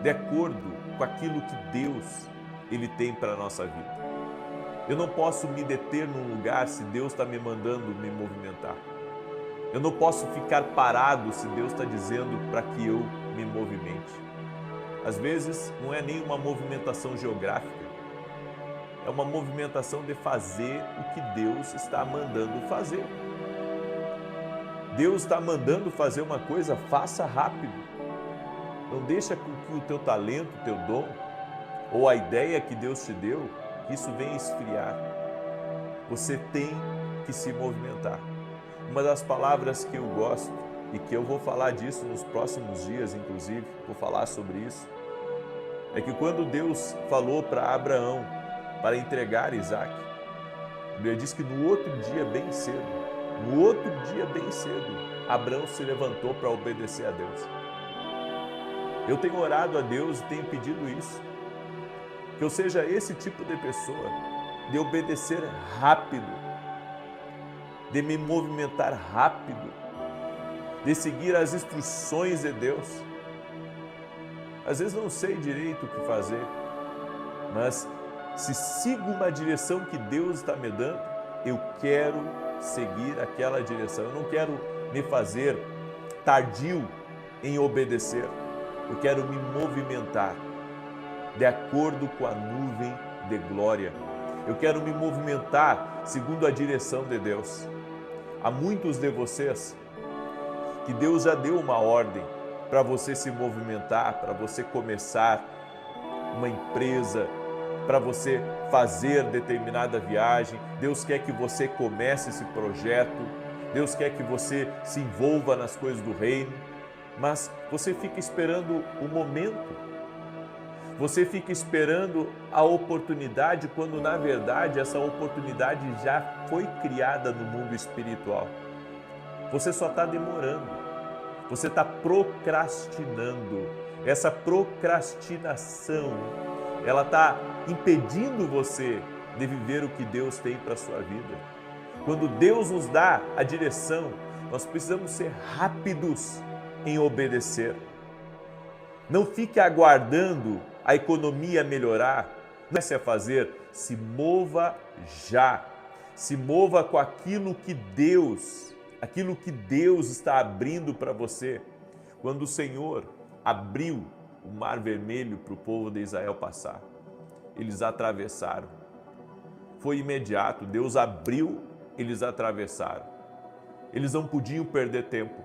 de acordo com aquilo que Deus, Ele tem para a nossa vida. Eu não posso me deter num lugar se Deus está me mandando me movimentar. Eu não posso ficar parado se Deus está dizendo para que eu me movimente. Às vezes não é nem uma movimentação geográfica, é uma movimentação de fazer o que Deus está mandando fazer. Deus está mandando fazer uma coisa, faça rápido. Não deixa com que o teu talento, o teu dom, ou a ideia que Deus te deu, que isso venha esfriar. Você tem que se movimentar. Uma das palavras que eu gosto e que eu vou falar disso nos próximos dias, inclusive, vou falar sobre isso, é que quando Deus falou para Abraão para entregar Isaac, ele diz que no outro dia bem cedo, Abraão se levantou para obedecer a Deus. Eu tenho orado a Deus e tenho pedido isso, que eu seja esse tipo de pessoa, de obedecer rápido, de me movimentar rápido, de seguir as instruções de Deus. Às vezes não sei direito o que fazer, mas se sigo uma direção que Deus está me dando, eu quero seguir aquela direção. Eu não quero me fazer tardio em obedecer. Eu quero me movimentar de acordo com a nuvem de glória. Eu quero me movimentar segundo a direção de Deus. Há muitos de vocês que Deus já deu uma ordem para você se movimentar, para você começar uma empresa, para você fazer determinada viagem. Deus quer que você comece esse projeto, Deus quer que você se envolva nas coisas do reino, mas você fica esperando o momento, você fica esperando a oportunidade, quando na verdade essa oportunidade já foi criada no mundo espiritual. Você só está demorando, você está procrastinando. Essa procrastinação, ela está impedindo você de viver o que Deus tem para a sua vida. Quando Deus nos dá a direção, Nós precisamos ser rápidos em obedecer. Não fique aguardando a economia melhorar. Não comece a fazer, se mova já. Se mova com aquilo que Deus está abrindo para você. Quando o Senhor abriu o Mar Vermelho para o povo de Israel passar, eles atravessaram. Foi imediato, Deus abriu, eles atravessaram. Eles não podiam perder tempo.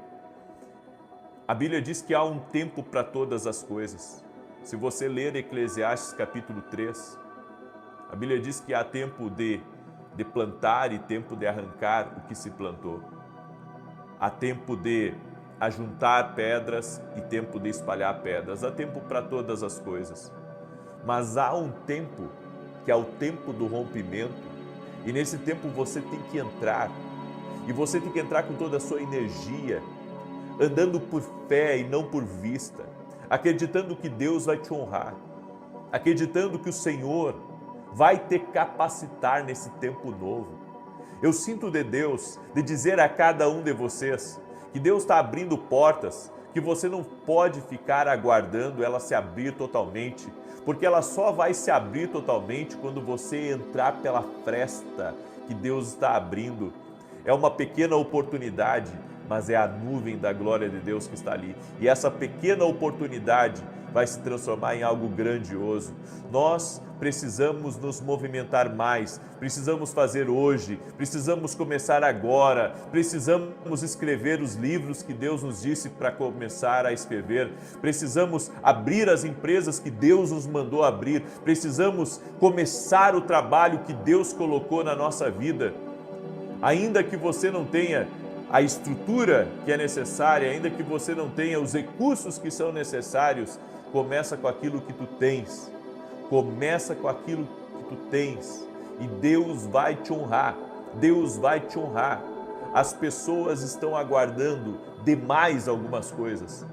A Bíblia diz que há um tempo para todas as coisas. Se você ler Eclesiastes capítulo 3, a Bíblia diz que há tempo de plantar e tempo de arrancar o que se plantou. Há tempo de ajuntar pedras e tempo de espalhar pedras. Há tempo para todas as coisas. Mas há um tempo que é o tempo do rompimento, e nesse tempo você tem que entrar, e você tem que entrar com toda a sua energia, andando por fé e não por vista, acreditando que Deus vai te honrar, acreditando que o Senhor vai te capacitar nesse tempo novo. Eu sinto de Deus de dizer a cada um de vocês que Deus está abrindo portas, que você não pode ficar aguardando ela se abrir totalmente, porque ela só vai se abrir totalmente quando você entrar pela fresta que Deus está abrindo. É uma pequena oportunidade, mas é a nuvem da glória de Deus que está ali. E essa pequena oportunidade vai se transformar em algo grandioso. Nós precisamos nos movimentar mais, precisamos fazer hoje, precisamos começar agora, precisamos escrever os livros que Deus nos disse para começar a escrever, precisamos abrir as empresas que Deus nos mandou abrir, precisamos começar o trabalho que Deus colocou na nossa vida. Ainda que você não tenha a estrutura que é necessária, ainda que você não tenha os recursos que são necessários, começa com aquilo que tu tens. Começa com aquilo que tu tens e Deus vai te honrar. Deus vai te honrar. As pessoas estão aguardando demais algumas coisas,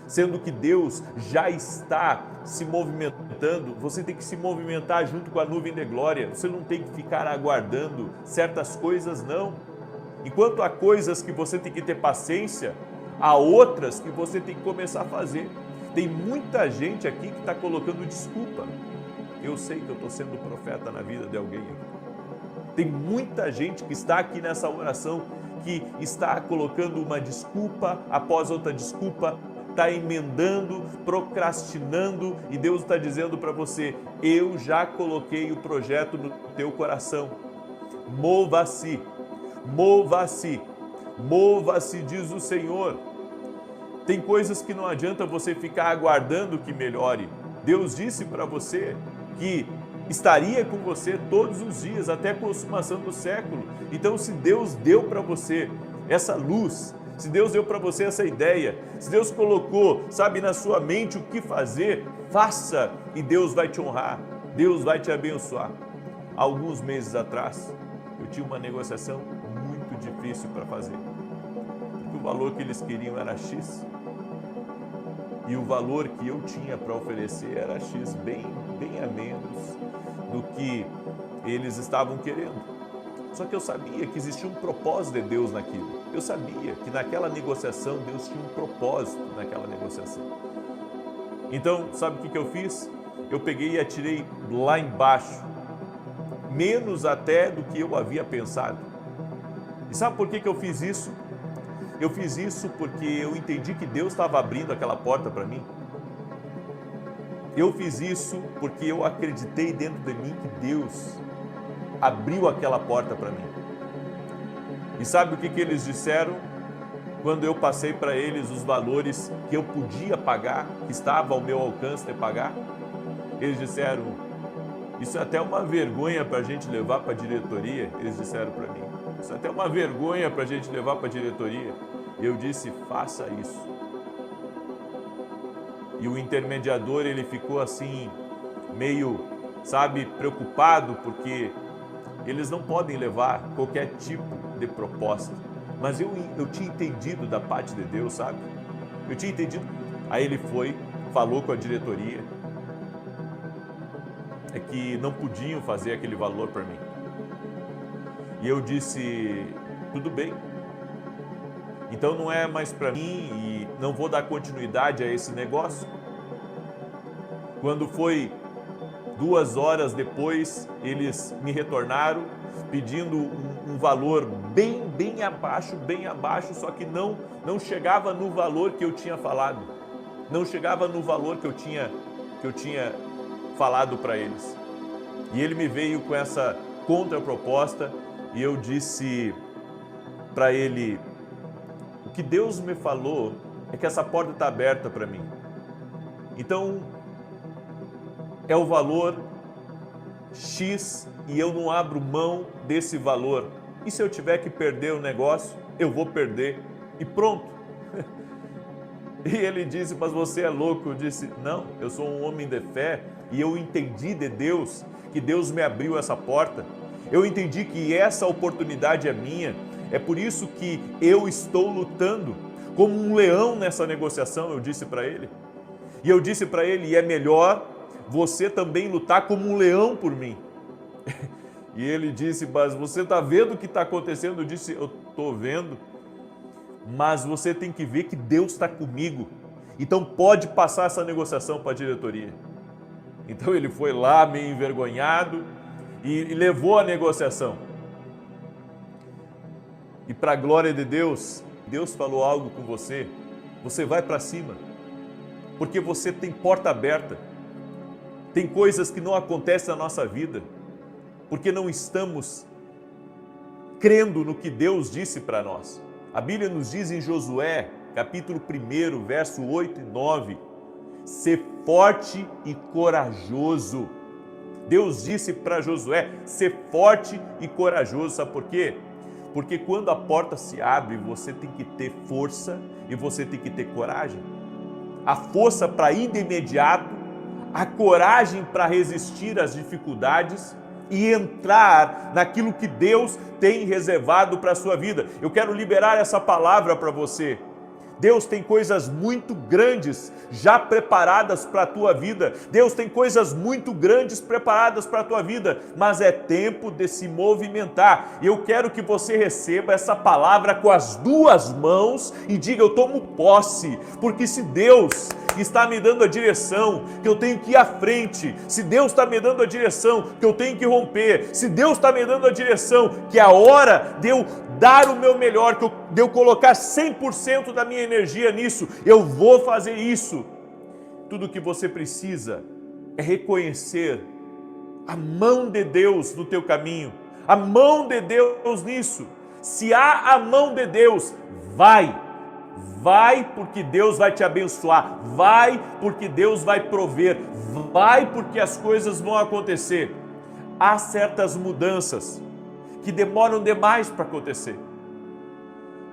sendo que Deus já está se movimentando. Você tem que se movimentar junto com a nuvem de glória. Você não tem que ficar aguardando certas coisas, não. Enquanto há coisas que você tem que ter paciência, há outras que você tem que começar a fazer. Tem muita gente aqui que está colocando desculpa. Eu sei que eu estou sendo profeta na vida de alguém aqui. Tem muita gente que está aqui nessa oração que está colocando uma desculpa após outra desculpa, está emendando, procrastinando, e Deus está dizendo para você: eu já coloquei o projeto no teu coração. Mova-se, mova-se, mova-se, diz o Senhor. Tem coisas que não adianta você ficar aguardando que melhore. Deus disse para você que estaria com você todos os dias, até a consumação do século. Então, se Deus deu para você essa luz, se Deus deu para você essa ideia, se Deus colocou, sabe, na sua mente o que fazer, faça e Deus vai te honrar, Deus vai te abençoar. Alguns meses atrás, eu tinha uma negociação muito difícil para fazer, porque o valor que eles queriam era X, e o valor que eu tinha para oferecer era X, bem a menos do que eles estavam querendo. Só que eu sabia que existia um propósito de Deus naquilo. Eu sabia que naquela negociação Deus tinha um propósito naquela negociação. Então, sabe o que eu fiz? Eu peguei e atirei lá embaixo, menos até do que eu havia pensado. E sabe por que eu fiz isso? Eu fiz isso porque eu entendi que Deus estava abrindo aquela porta para mim. Eu fiz isso porque eu acreditei dentro de mim que Deus abriu aquela porta para mim. E sabe o que eles disseram? Quando eu passei para eles os valores que eu podia pagar, que estava ao meu alcance de pagar, eles disseram: isso é até uma vergonha para a gente levar para a diretoria. Eles disseram para mim: isso é até uma vergonha para a gente levar para a diretoria. Eu disse: faça isso. E o intermediador, ele ficou assim, meio, sabe, preocupado, porque eles não podem levar qualquer tipo de proposta. Mas eu tinha entendido da parte de Deus, sabe? Eu tinha entendido. Aí ele foi, falou com a diretoria, é que não podiam fazer aquele valor para mim. E eu disse: tudo bem. então não é mais para mim e não vou dar continuidade a esse negócio. Quando foi 2 horas depois, eles me retornaram pedindo um valor bem abaixo, só que não chegava no valor que eu tinha falado. Não chegava no valor que eu tinha falado para eles. E ele me veio com essa contraproposta e eu disse para ele: o que Deus me falou é que essa porta está aberta para mim. Então, é o valor X e eu não abro mão desse valor. E se eu tiver que perder o negócio, eu vou perder e pronto. E ele disse: mas você é louco. Eu disse: não, eu sou um homem de fé e eu entendi de Deus, que Deus me abriu essa porta. Eu entendi que essa oportunidade é minha. É por isso que eu estou lutando como um leão nessa negociação, eu disse para ele. E eu disse para ele: e é melhor você também lutar como um leão por mim. E ele disse: mas você está vendo o que está acontecendo? Eu disse: eu estou vendo, mas você tem que ver que Deus está comigo. Então pode passar essa negociação para a diretoria. Então ele foi lá meio envergonhado e levou a negociação. E para a glória de Deus, Deus falou algo com você, você vai para cima, porque você tem porta aberta. Tem coisas que não acontecem na nossa vida, porque não estamos crendo no que Deus disse para nós. A Bíblia nos diz em Josué, capítulo 1, verso 8 e 9, ser forte e corajoso. Deus disse para Josué, ser forte e corajoso. Sabe por quê? Porque quando a porta se abre, você tem que ter força e você tem que ter coragem. A força para ir de imediato, a coragem para resistir às dificuldades e entrar naquilo que Deus tem reservado para a sua vida. Eu quero liberar essa palavra para você. Deus tem coisas muito grandes já preparadas para a tua vida. Deus tem coisas muito grandes preparadas para a tua vida, mas é tempo de se movimentar. Eu quero que você receba essa palavra com as duas mãos e diga: eu tomo posse, porque se Deus está me dando a direção que eu tenho que ir à frente, se Deus está me dando a direção que eu tenho que romper, se Deus está me dando a direção que é a hora de eu dar o meu melhor, de eu colocar 100% da minha energia nisso, eu vou fazer isso. Tudo que você precisa é reconhecer a mão de Deus no teu caminho, a mão de Deus nisso. Se há a mão de Deus, vai porque Deus vai te abençoar, vai porque Deus vai prover, vai porque as coisas vão acontecer. Há certas mudanças que demoram demais para acontecer.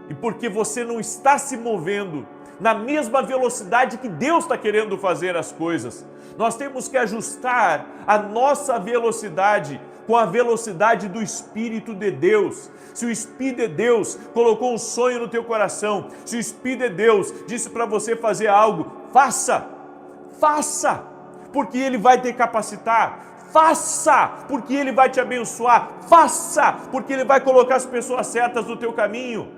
E porque você não está se movendo na mesma velocidade que Deus está querendo fazer as coisas, nós temos que ajustar a nossa velocidade com a velocidade do Espírito de Deus. Se o Espírito de Deus colocou um sonho no teu coração, se o Espírito de Deus disse para você fazer algo, faça, porque Ele vai te capacitar. Faça, porque Ele vai te abençoar. Faça, porque Ele vai colocar as pessoas certas no teu caminho.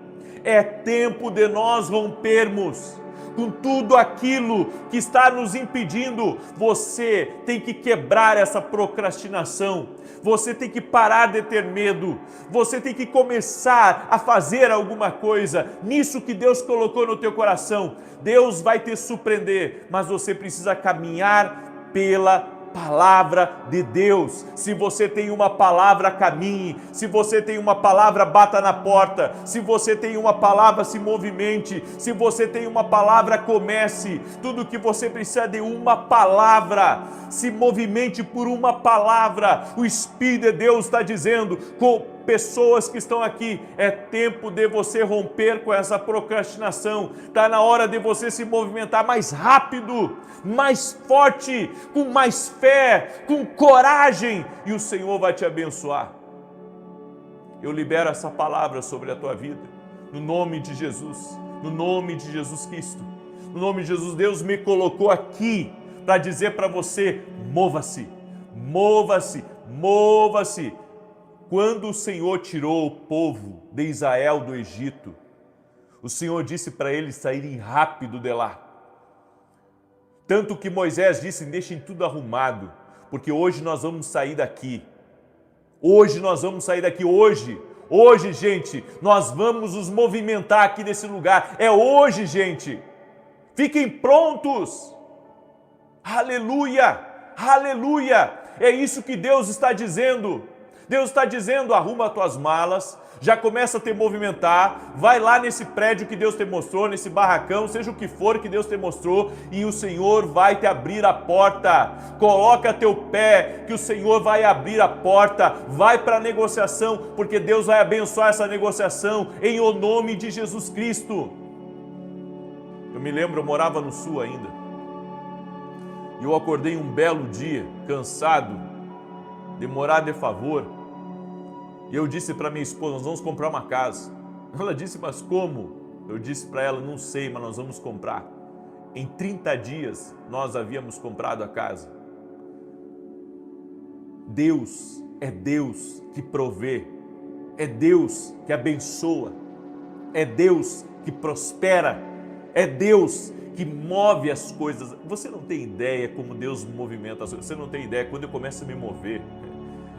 É tempo de nós rompermos com tudo aquilo que está nos impedindo. Você tem que quebrar essa procrastinação. Você tem que parar de ter medo. Você tem que começar a fazer alguma coisa nisso que Deus colocou no teu coração. Deus vai te surpreender, mas você precisa caminhar pela palavra de Deus. Se você tem uma palavra, caminhe. Se você tem uma palavra, bata na porta. Se você tem uma palavra, se movimente. Se você tem uma palavra, comece. Tudo que você precisa é de uma palavra. Se movimente por uma palavra. O Espírito de Deus está dizendo, com pessoas que estão aqui, é tempo de você romper com essa procrastinação. Está na hora de você se movimentar mais rápido, mais forte, com mais fé, com coragem, e o Senhor vai te abençoar. Eu libero essa palavra sobre a tua vida, no nome de Jesus, no nome de Jesus Cristo. No nome de Jesus, Deus me colocou aqui para dizer para você, mova-se, mova-se, mova-se. Quando o Senhor tirou o povo de Israel do Egito, O Senhor disse para eles saírem rápido de lá. Tanto que Moisés disse, deixem tudo arrumado, porque hoje nós vamos sair daqui. Hoje nós vamos sair daqui, hoje, gente, nós vamos nos movimentar aqui nesse lugar. É hoje, gente. Fiquem prontos. Aleluia, aleluia. É isso que Deus está dizendo. Deus está dizendo, arruma as tuas malas, já começa a te movimentar, vai lá nesse prédio que Deus te mostrou, nesse barracão, seja o que for que Deus te mostrou, e o Senhor vai te abrir a porta. Coloca teu pé, que o Senhor vai abrir a porta. Vai para a negociação, porque Deus vai abençoar essa negociação, em o nome de Jesus Cristo. Eu me lembro, eu morava no sul ainda, e eu acordei um belo dia, cansado, de morar de favor, e eu disse para minha esposa, nós vamos comprar uma casa. Ela disse, mas como? Eu disse para ela, não sei, mas nós vamos comprar. Em 30 dias, nós havíamos comprado a casa. Deus é Deus que provê, é Deus que abençoa, é Deus que prospera, é Deus que move as coisas. Você não tem ideia como Deus movimenta as coisas, você não tem ideia. Quando eu começo a me mover,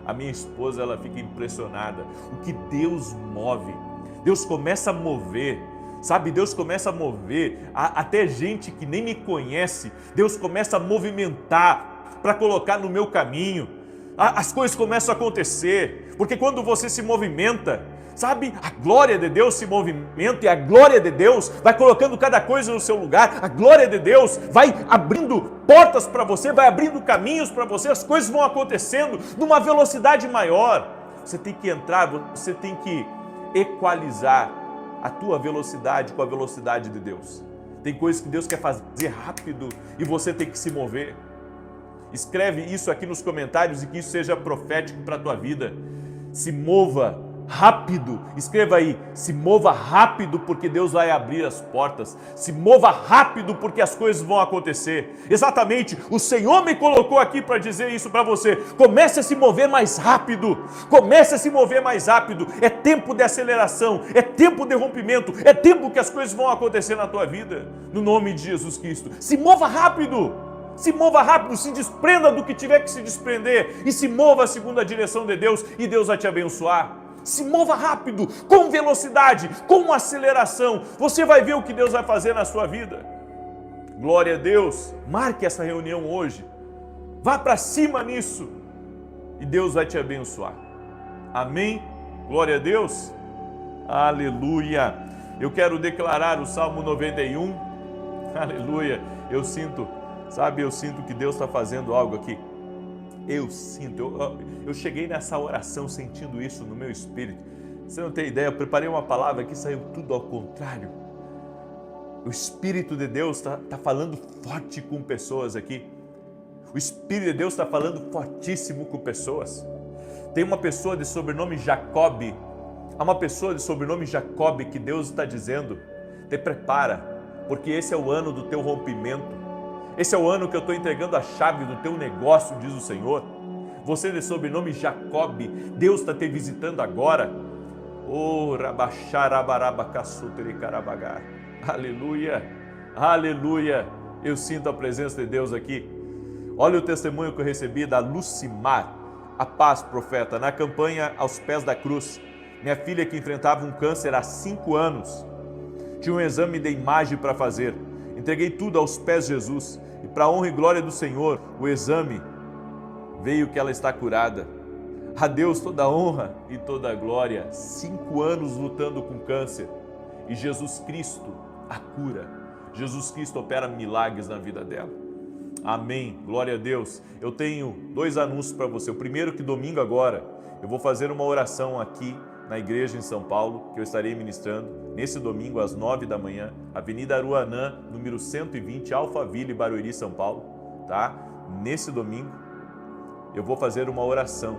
a minha esposa, ela fica impressionada. O que Deus move, Deus começa a mover, sabe? Deus começa a mover até gente que nem me conhece. Deus começa a movimentar para colocar no meu caminho. As coisas começam a acontecer, porque quando você se movimenta, sabe, a glória de Deus se movimenta, e a glória de Deus vai colocando cada coisa no seu lugar. A glória de Deus vai abrindo portas para você, vai abrindo caminhos para você, as coisas vão acontecendo numa velocidade maior. Você tem que entrar, você tem que equalizar a tua velocidade com a velocidade de Deus. Tem coisas que Deus quer fazer rápido e você tem que se mover. Escreve isso aqui nos comentários e que isso seja profético para a tua vida. Se mova rápido, escreva aí, se mova rápido porque Deus vai abrir as portas. Se mova rápido porque as coisas vão acontecer. Exatamente, o Senhor me colocou aqui para dizer isso para você. Comece a se mover mais rápido, comece a se mover mais rápido. É tempo de aceleração, é tempo de rompimento, é tempo que as coisas vão acontecer na tua vida, no nome de Jesus Cristo. Se mova rápido. Se mova rápido, se desprenda do que tiver que se desprender e se mova segundo a direção de Deus e Deus vai te abençoar. Se mova rápido, com velocidade, com aceleração. Você vai ver o que Deus vai fazer na sua vida. Glória a Deus. Marque essa reunião hoje. Vá para cima nisso e Deus vai te abençoar. Amém? Glória a Deus. Aleluia. Eu quero declarar o Salmo 91. Aleluia. Eu sinto que Deus está fazendo algo aqui. Eu sinto, eu cheguei nessa oração sentindo isso no meu espírito. Você não tem ideia, eu preparei uma palavra que saiu tudo ao contrário. O Espírito de Deus está falando forte com pessoas aqui. O Espírito de Deus está falando fortíssimo com pessoas. Tem uma pessoa de sobrenome Jacob, há uma pessoa de sobrenome Jacob que Deus está dizendo, te prepara, porque esse é o ano do teu rompimento. Esse é o ano que eu estou entregando a chave do teu negócio, diz o Senhor. Você de sobrenome Jacob, Deus está te visitando agora. Oh, rabacharabarabacaçutericarabagá. Aleluia, aleluia. Eu sinto a presença de Deus aqui. Olha o testemunho que eu recebi da Lucimar, a paz, profeta, na campanha Aos Pés da Cruz. Minha filha que enfrentava um câncer há 5 anos. Tinha um exame de imagem para fazer. Entreguei tudo aos pés de Jesus e para a honra e glória do Senhor, o exame veio que ela está curada. A Deus toda a honra e toda a glória. 5 anos lutando com câncer e Jesus Cristo a cura. Jesus Cristo opera milagres na vida dela. Amém, glória a Deus. Eu tenho 2 anúncios para você. O primeiro que domingo agora eu vou fazer uma oração aqui na igreja em São Paulo, que eu estarei ministrando nesse domingo às 9 da manhã, Avenida Aruanã, número 120, Alphaville, Barueri, São Paulo, tá? Nesse domingo eu vou fazer uma oração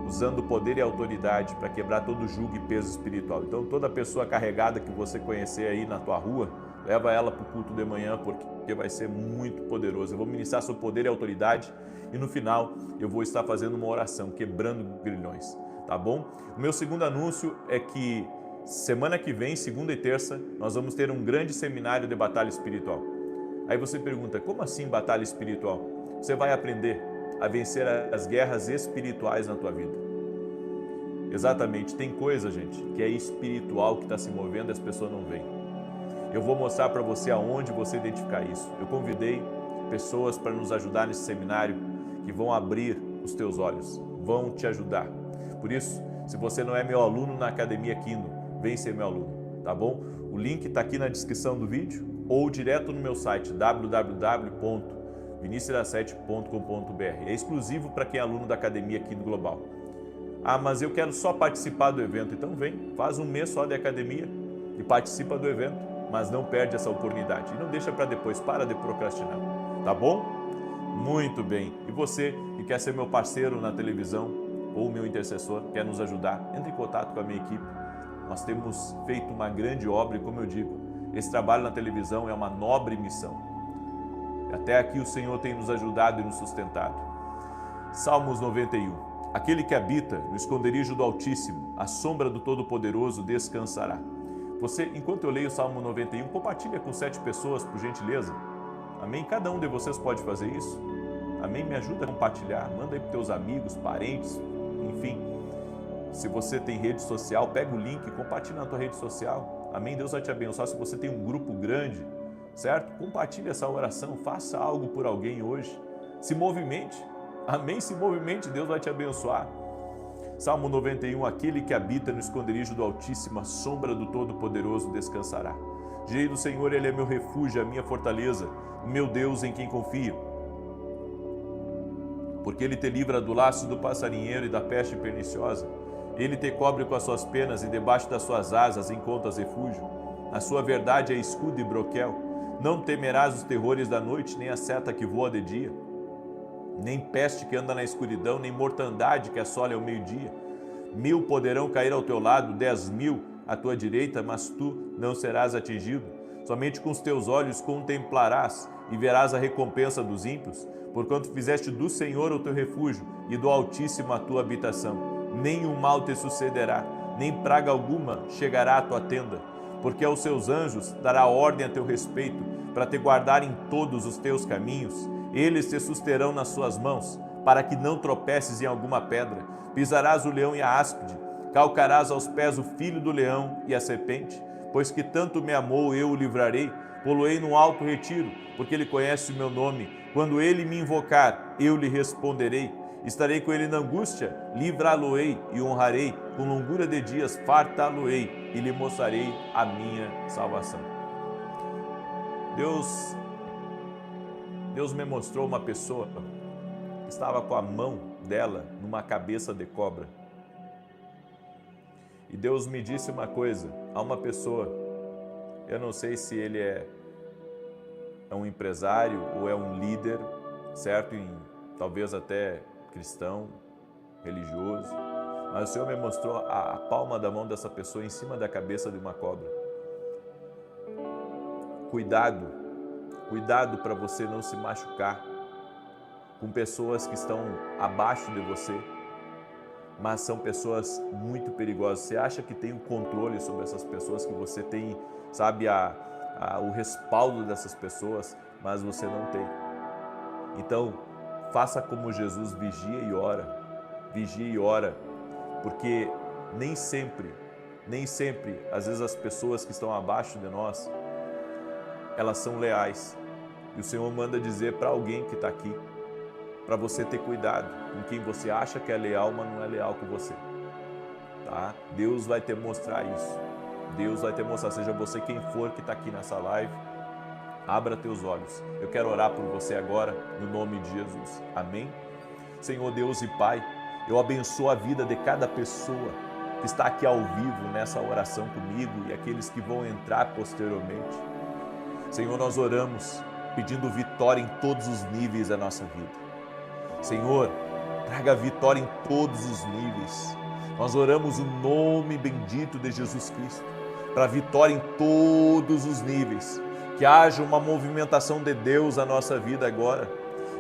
usando poder e autoridade para quebrar todo jugo e peso espiritual. Então toda pessoa carregada que você conhecer aí na tua rua, leva ela para o culto de manhã, porque vai ser muito poderoso. Eu vou ministrar sobre poder e autoridade e no final eu vou estar fazendo uma oração, quebrando grilhões. Tá bom? O meu segundo anúncio é que semana que vem, segunda e terça, nós vamos ter um grande seminário de batalha espiritual. Aí você pergunta, como assim batalha espiritual? Você vai aprender a vencer as guerras espirituais na tua vida. Exatamente, tem coisa, gente, que é espiritual que está se movendo e as pessoas não veem. Eu vou mostrar para você aonde você identificar isso. Eu convidei pessoas para nos ajudar nesse seminário que vão abrir os teus olhos, vão te ajudar. Por isso, se você não é meu aluno na Academia Kingdom, vem ser meu aluno, tá bom? O link está aqui na descrição do vídeo ou direto no meu site www.vinicius17.com.br. É exclusivo para quem é aluno da Academia Kingdom Global. Ah, mas eu quero só participar do evento. Então vem, faz um mês só de academia e participa do evento, mas não perde essa oportunidade. E não deixa para depois, para de procrastinar, tá bom? Muito bem. E você que quer ser meu parceiro na televisão ou meu intercessor, quer nos ajudar, entre em contato com a minha equipe. Nós temos feito uma grande obra e, como eu digo, esse trabalho na televisão é uma nobre missão. Até aqui o Senhor tem nos ajudado e nos sustentado. Salmos 91. Aquele que habita no esconderijo do Altíssimo, à sombra do Todo-Poderoso descansará. Você, enquanto eu leio o Salmo 91, compartilha com 7 pessoas, por gentileza. Amém? Cada um de vocês pode fazer isso. Amém? Me ajuda a compartilhar. Manda aí para teus amigos, parentes, enfim. Se você tem rede social, pega o link, compartilha na tua rede social. Amém? Deus vai te abençoar. Se você tem um grupo grande, certo? Compartilhe essa oração, faça algo por alguém hoje. Se movimente. Amém? Se movimente, Deus vai te abençoar. Salmo 91, aquele que habita no esconderijo do Altíssimo, à sombra do Todo-Poderoso descansará. Direi do Senhor, Ele é meu refúgio, a minha fortaleza, o meu Deus em quem confio. Porque Ele te livra do laço do passarinheiro e da peste perniciosa. Ele te cobre com as suas penas e debaixo das suas asas encontras refúgio. A sua verdade é escudo e broquel. Não temerás os terrores da noite, nem a seta que voa de dia, nem peste que anda na escuridão, nem mortandade que assola ao meio-dia. 1000 poderão cair ao teu lado, 10.000 à tua direita, mas tu não serás atingido. Somente com os teus olhos contemplarás e verás a recompensa dos ímpios, porquanto fizeste do Senhor o teu refúgio e do Altíssimo a tua habitação. Nenhum mal te sucederá, nem praga alguma chegará à tua tenda, porque aos seus anjos dará ordem a teu respeito, para te guardar em todos os teus caminhos. Eles te susterão nas suas mãos, para que não tropeces em alguma pedra. Pisarás o leão e a áspide, calcarás aos pés o filho do leão e a serpente. Pois que tanto me amou, eu o livrarei, pô-lo-ei num alto retiro, porque ele conhece o meu nome. Quando ele me invocar, eu lhe responderei. Estarei com ele na angústia, livrá-lo-ei e honrarei. Com longura de dias fartá-lo-ei e lhe mostrarei a minha salvação. Deus me mostrou uma pessoa que estava com a mão dela numa cabeça de cobra. E Deus me disse uma coisa, há uma pessoa, eu não sei se ele é um empresário ou é um líder, certo? Talvez até cristão, religioso, mas o Senhor me mostrou a palma da mão dessa pessoa em cima da cabeça de uma cobra. Cuidado para você não se machucar com pessoas que estão abaixo de você, mas são pessoas muito perigosas. Você acha que tem o controle sobre essas pessoas, que você tem, sabe, o respaldo dessas pessoas, mas você não tem. Então, faça como Jesus, vigia e ora, porque nem sempre, às vezes as pessoas que estão abaixo de nós, elas são leais. E o Senhor manda dizer para alguém que está aqui, para você ter cuidado com quem você acha que é leal, mas não é leal com você. Tá? Deus vai te mostrar isso. Deus vai te mostrar, seja você quem for que está aqui nessa live, abra teus olhos. Eu quero orar por você agora, no nome de Jesus. Amém? Senhor Deus e Pai, eu abençoo a vida de cada pessoa que está aqui ao vivo nessa oração comigo e aqueles que vão entrar posteriormente. Senhor, nós oramos pedindo vitória em todos os níveis da nossa vida. Senhor, traga vitória em todos os níveis. Nós oramos o nome bendito de Jesus Cristo para vitória em todos os níveis. Que haja uma movimentação de Deus na nossa vida agora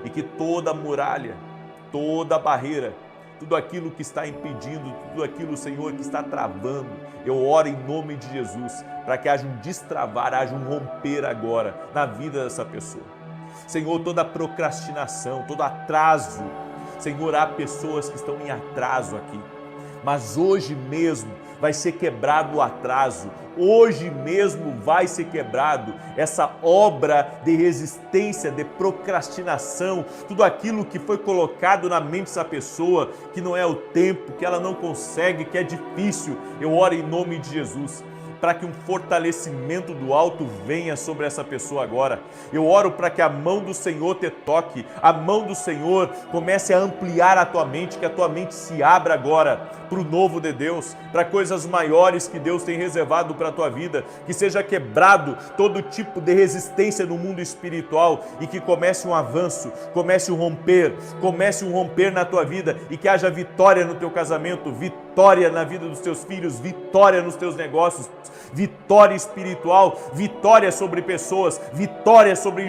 e que toda muralha, toda barreira tudo aquilo que está impedindo, tudo aquilo, Senhor, que está travando. Eu oro em nome de Jesus para que haja um destravar, haja um romper agora na vida dessa pessoa. Senhor, toda procrastinação, todo atraso, Senhor, há pessoas que estão em atraso aqui, mas hoje mesmo vai ser quebrado o atraso, hoje mesmo vai ser quebrado essa obra de resistência, de procrastinação, tudo aquilo que foi colocado na mente dessa pessoa, que não é o tempo, que ela não consegue, que é difícil. Eu oro em nome de Jesus para que um fortalecimento do alto venha sobre essa pessoa agora. Eu oro para que a mão do Senhor te toque, a mão do Senhor comece a ampliar a tua mente, que a tua mente se abra agora para o novo de Deus, para coisas maiores que Deus tem reservado para a tua vida, que seja quebrado todo tipo de resistência no mundo espiritual e que comece um avanço, comece um romper na tua vida e que haja vitória no teu casamento, vitória na vida dos teus filhos, vitória nos teus negócios, vitória espiritual, vitória sobre pessoas, vitória sobre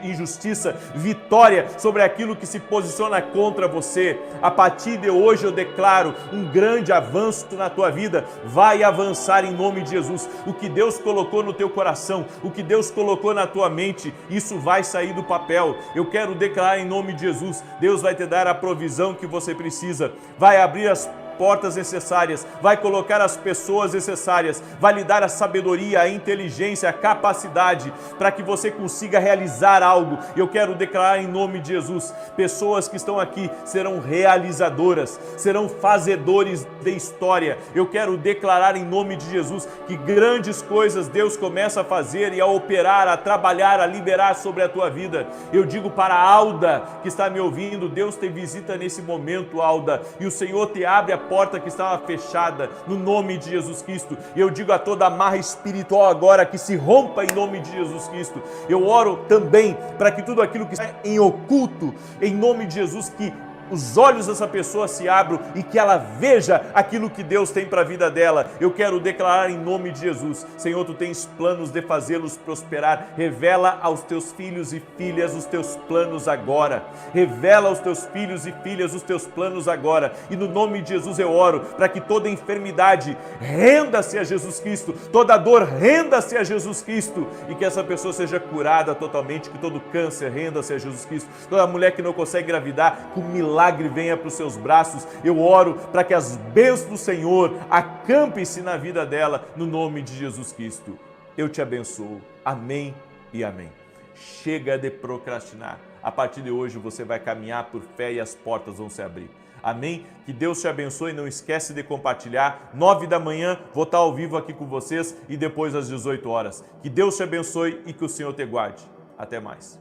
injustiça, vitória sobre aquilo que se posiciona contra você. A partir de hoje eu declaro um grande avanço na tua vida. Vai avançar em nome de Jesus. O que Deus colocou no teu coração, o que Deus colocou na tua mente, isso vai sair do papel. Eu quero declarar em nome de Jesus, Deus vai te dar a provisão que você precisa, vai abrir as portas necessárias, vai colocar as pessoas necessárias, vai lhe dar a sabedoria, a inteligência, a capacidade para que você consiga realizar algo. Eu quero declarar em nome de Jesus, pessoas que estão aqui serão realizadoras, serão fazedores de história. Eu quero declarar em nome de Jesus que grandes coisas Deus começa a fazer e a operar, a trabalhar, a liberar sobre a tua vida. Eu digo para a Alda que está me ouvindo, Deus te visita nesse momento, Alda, e o Senhor te abre a porta que estava fechada, no nome de Jesus Cristo. E eu digo a toda amarra espiritual agora que se rompa em nome de Jesus Cristo. Eu oro também para que tudo aquilo que está em oculto, em nome de Jesus, que os olhos dessa pessoa se abram e que ela veja aquilo que Deus tem para a vida dela. Eu quero declarar em nome de Jesus, Senhor, tu tens planos de fazê-los prosperar. Revela aos teus filhos e filhas os teus planos agora. Revela aos teus filhos e filhas os teus planos agora. E no nome de Jesus eu oro para que toda enfermidade renda-se a Jesus Cristo, toda dor renda-se a Jesus Cristo e que essa pessoa seja curada totalmente, que todo câncer renda-se a Jesus Cristo. Toda mulher que não consegue engravidar, com milagre venha para os seus braços. Eu oro para que as bênçãos do Senhor acampem-se na vida dela, no nome de Jesus Cristo. Eu te abençoo. Amém e amém. Chega de procrastinar. A partir de hoje você vai caminhar por fé e as portas vão se abrir. Amém? Que Deus te abençoe. Não esquece de compartilhar. 9 da manhã vou estar ao vivo aqui com vocês e depois às 18 horas. Que Deus te abençoe e que o Senhor te guarde. Até mais.